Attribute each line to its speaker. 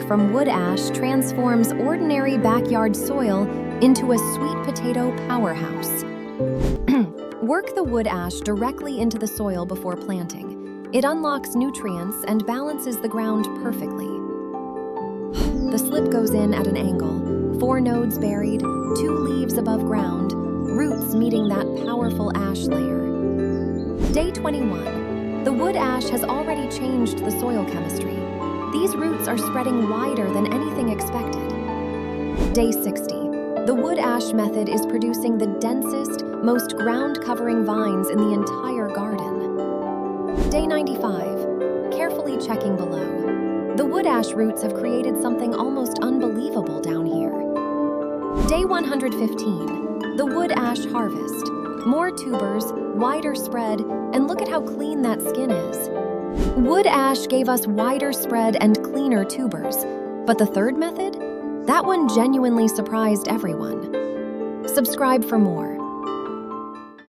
Speaker 1: from wood ash transforms ordinary backyard soil into a sweet potato powerhouse. Work the wood ash directly into the soil before planting. It unlocks nutrients and balances the ground perfectly. The slip goes in at an angle, 4 nodes buried, 2 leaves above ground, roots meeting that powerful ash layer. Day 21. The wood ash has already changed the soil chemistry. These roots are spreading wider than anything expected. Day 60. The wood ash method is producing the densest, most ground-covering vines in the entire garden. Day 95. Carefully checking below. The wood ash roots have created something almost unbelievable down here. Day 115. The wood ash harvest. More tubers, wider spread, and look at how clean that skin is. Wood ash gave us wider spread and cleaner tubers, but the third method? That one genuinely surprised everyone. Subscribe for more.